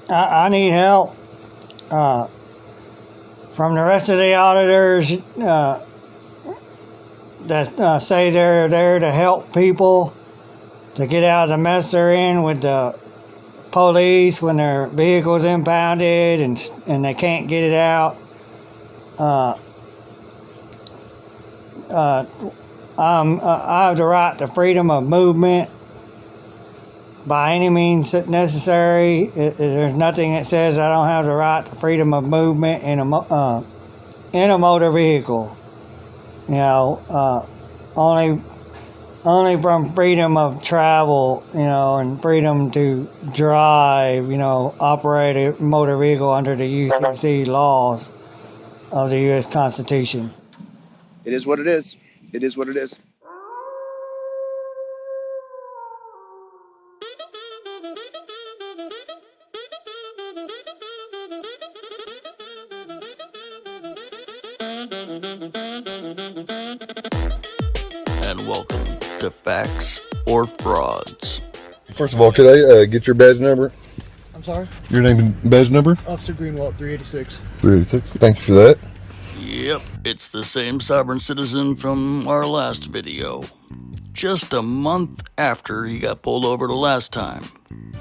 I need help from the rest of the auditors that say they're there to help people to get out of the mess they're in with the police when their vehicle's impounded and they can't get it out. I have the right to freedom of movement by any means necessary. There's nothing that says I don't have the right to freedom of movement in a motor vehicle. You know, only from freedom of travel, you know, and freedom to drive, you know, operate a motor vehicle under the UCC laws of the U.S. Constitution. It is what it is. It is what it is. And welcome to Facts or Frauds. First of all, could I get your badge number? I'm sorry? Your name and badge number? Officer Greenwald, 386. 386. Thank you for that. Yep, it's the same sovereign citizen from our last video. Just a month after he got pulled over the last time.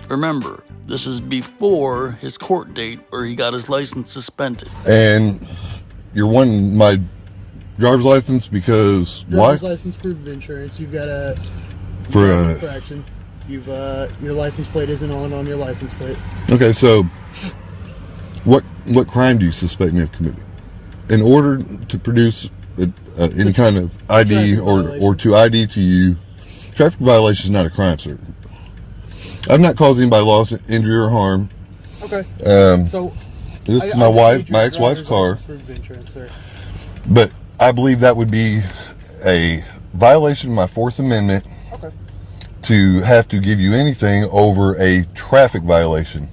Remember, this is before his court date where he got his license suspended. And you're wanting my driver's license because Driver's why? license, proof of insurance. You've got a For infraction. You've your license plate isn't on your license plate. Okay, so what crime do you suspect me of committing? In order to produce any kind of ID or to ID to you, traffic violation is not a crime, sir. I've not caused anybody loss, injury, or harm. Okay. So this is my ex-wife's car. Proof of insurance, sir. But I believe that would be a violation of my Fourth Amendment. Okay. To have to give you anything over a traffic violation.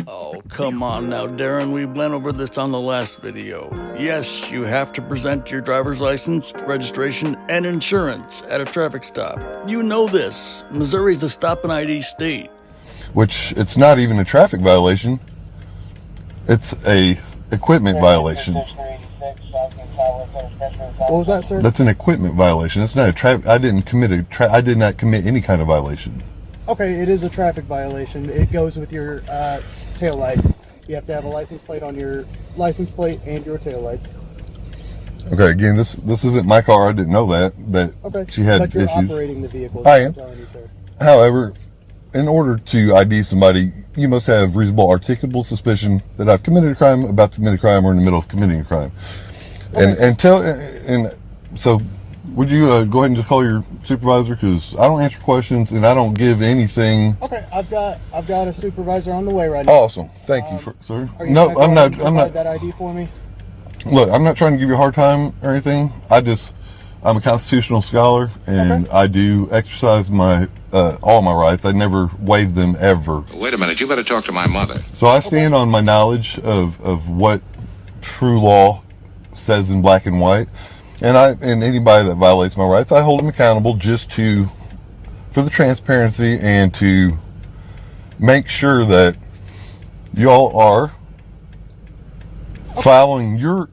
Oh, come on now, Darren. We went over this on the last video. Yes, you have to present your driver's license, registration, and insurance at a traffic stop. You know this. Missouri's a stop and ID state. Which, it's not even a traffic violation. It's a equipment violation. What was that, sir? That's an equipment violation. It's not a traffic. I did not commit any kind of violation. Okay, it is a traffic violation. It goes with your tail lights. You have to have a license plate on your license plate and your tail lights. Okay, again, this isn't my car. I didn't know that Okay. she had but you're issues. Operating the vehicle. I am. You, sir. However, in order to ID somebody, you must have reasonable articulable suspicion that I've committed a crime, about to commit a crime, or in the middle of committing a crime. Okay. And so, would you go ahead and just call your supervisor, because I don't answer questions and I don't give anything. Okay, I've got a supervisor on the way right now. Awesome, thank you, sir. No, I'm not. That ID for me. Look, I'm not trying to give you a hard time or anything. I'm a constitutional scholar, and okay. I do exercise my all my rights. I never waive them ever. Wait a minute, you better talk to my mother. So I stand on my knowledge of what true law says in black and white, and anybody that violates my rights, I hold them accountable just for the transparency and to make sure that y'all are following your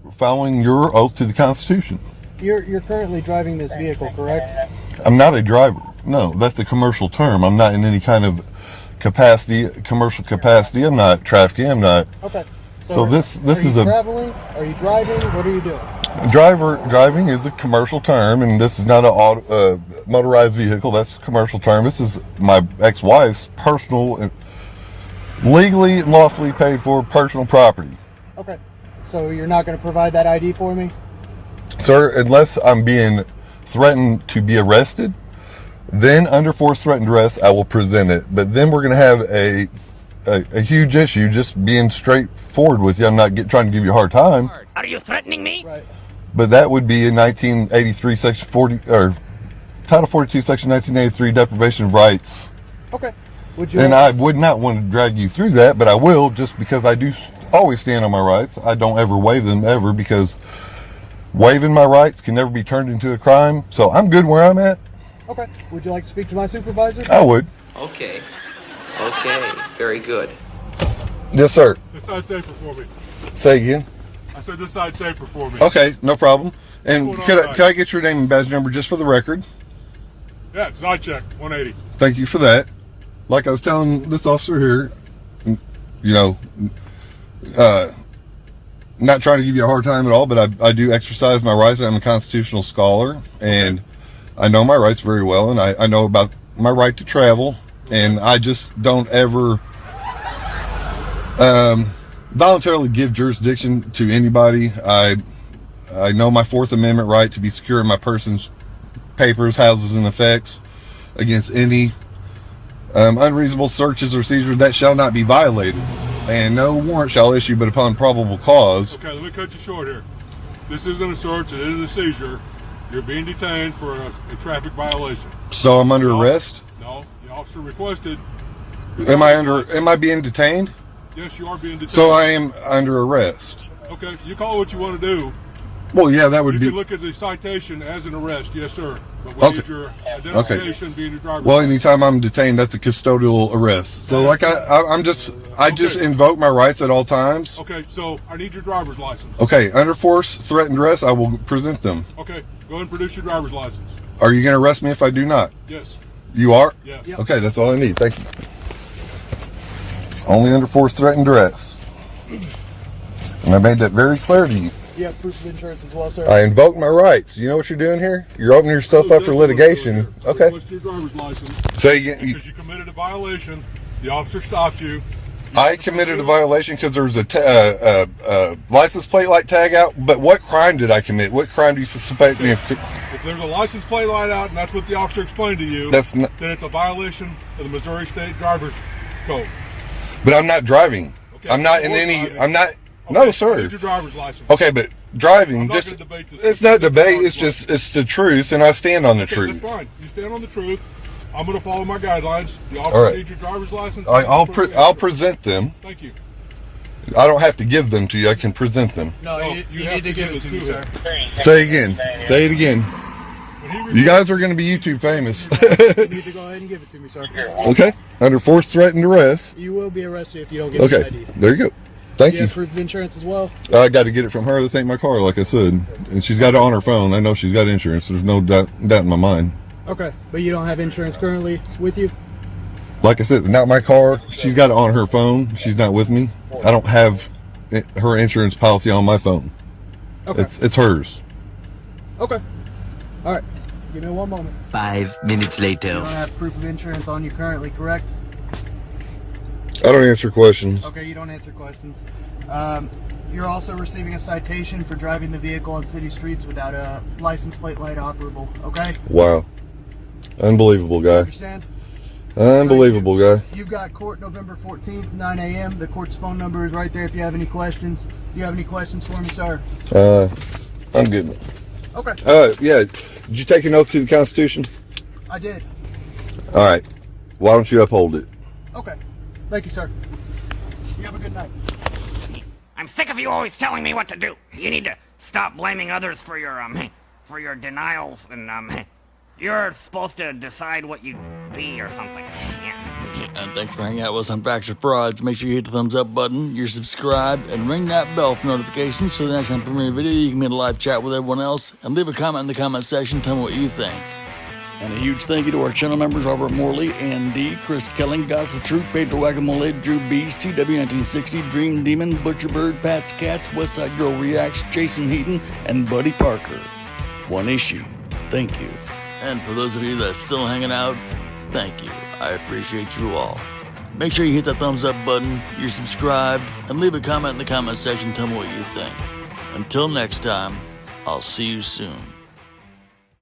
oath to the Constitution. You're currently driving this vehicle, correct? I'm not a driver. No, that's the commercial term. I'm not in any kind of commercial capacity. I'm not trafficking. I'm not. Okay. So this is traveling? Are you driving? What are you doing? Driving is a commercial term, and this is not a motorized vehicle. That's a commercial term. This is my ex-wife's personal, legally and lawfully paid for personal property. Okay. So you're not going to provide that ID for me? Sir, unless I'm being threatened to be arrested, then under force threatened arrest, I will present it. But then we're going to have a huge issue just being straightforward with you. I'm not trying to give you a hard time. Are you threatening me? Right. But that would be in 1983, Section 40, or Title 42, Section 1983, deprivation of rights. Okay. I would not want to drag you through that, but I will, just because I do always stand on my rights. I don't ever waive them, ever, because waiving my rights can never be turned into a crime. So I'm good where I'm at. Okay. Would you like to speak to my supervisor? I would. Okay. Very good. Yes, sir. This side safer for me. Say again. I said this side safer for me. Okay, no problem. And What's going on, could I get your name and badge number just for the record? Yeah, it's I check 180. Thank you for that. Like I was telling this officer here, you know, not trying to give you a hard time at all, but I do exercise my rights. I'm a constitutional scholar, and I know my rights very well, and I know about my right to travel, and I just don't ever voluntarily give jurisdiction to anybody. I know my Fourth Amendment right to be secure in my person's papers, houses, and effects against any unreasonable searches or seizures that shall not be violated, and no warrant shall issue but upon probable cause. Okay, let me cut you short here. This isn't a search, it is a seizure. You're being detained for a traffic violation. So I'm under arrest? No, the officer requested. Am I being detained? Yes, you are being detained. So I am under arrest. Okay, you call it what you want to do. Well, yeah, that would You be. can look at the citation as an arrest, yes, sir. But we need your identification being your driver's Well, license. anytime I'm detained, that's a custodial arrest. So, like, I just invoke my rights at all times. Okay, so I need your driver's license. Okay, under force, threat, and duress, I will present them. Okay, go ahead and produce your driver's license. Are you going to arrest me if I do not? Yes. You are? Yes. Yep. Okay, that's all I need. Thank you. Only under force, threat, and duress. And I made that very clear to you. You have proof of insurance as well, sir? I invoked my rights. You know what you're doing here? You're opening yourself up for litigation. Okay. What's your driver's license? So you, Because you committed a violation, the officer stopped you. I committed a violation because there was a license plate light tag out. But what crime did I commit? What crime do you suspect me of? If there's a license plate light out and that's what the officer explained to you, That's not, then it's a violation of the Missouri State Driver's Code. but I'm not driving. Okay, I'm not in you're any. driving. I'm not. Okay, No, I sir. need your driver's license. Okay, but driving. I'm not Just gonna debate this. it's not debate. It's just it's the truth, and I stand on the Okay, truth. that's fine. You stand on the truth. I'm going to follow my guidelines. The officer All right. needs your driver's license. I'll present them. Thank you. I don't have to give them to you. I can present them. No, No, you have need to give it to me, sir. Say again. Say it again. When You guys are going to be YouTube famous. You need to go ahead and give it to me, sir. Okay. Under force, threat, and duress. You will be arrested if you don't give me Okay. ID. There you go. Thank You you. have proof of insurance as well? I got to get it from her. This ain't my car, like I said. And she's got it on her phone. I know she's got insurance. There's no doubt in my mind. Okay, but you don't have insurance currently with you? Like I said, it's not my car. She's got it on her phone. She's not with me. I don't have her insurance policy on my phone. Okay. It's hers. Okay. All right. Give me 1 moment. 5 minutes You later. don't have proof of insurance on you currently, correct? I don't answer questions. Okay, you don't answer questions. You're also receiving a citation for driving the vehicle on city streets without a license plate light operable, okay? Wow. Unbelievable guy. Understand? Unbelievable guy. You've got court November 14th, 9 a.m. The court's phone number is right there if you have any questions. Do you have any questions for me, sir? I'm good. Okay, Yeah. Did you take an oath to the Constitution? I did. All right. Why don't you uphold it? Okay. Thank you, sir. You have a good night. I'm sick of you always telling me what to do. You need to stop blaming others for your denials and you're supposed to decide what you be or something. Yeah. And thanks for hanging out with us on Fractured Frauds. Make sure you hit the thumbs up button, you're subscribed, and ring that bell for notifications so the next time I premiere a video, you can be in a live chat with everyone else. And leave a comment in the comment section, tell me what you think. And a huge thank you to our channel members, Robert Morley, Andy, Chris Kelling, Gossip Troop, Pedro Guacamole, Drew Beast, TW1960, Dream Demon, Butcherbird, Pat's Cats, Westside Girl Reacts, Jason Heaton, and Buddy Parker. One issue. Thank you. And for those of you that's still hanging out, thank you. I appreciate you all. Make sure you hit that thumbs up button, you're subscribed, and leave a comment in the comment section, tell me what you think. Until next time, I'll see you soon.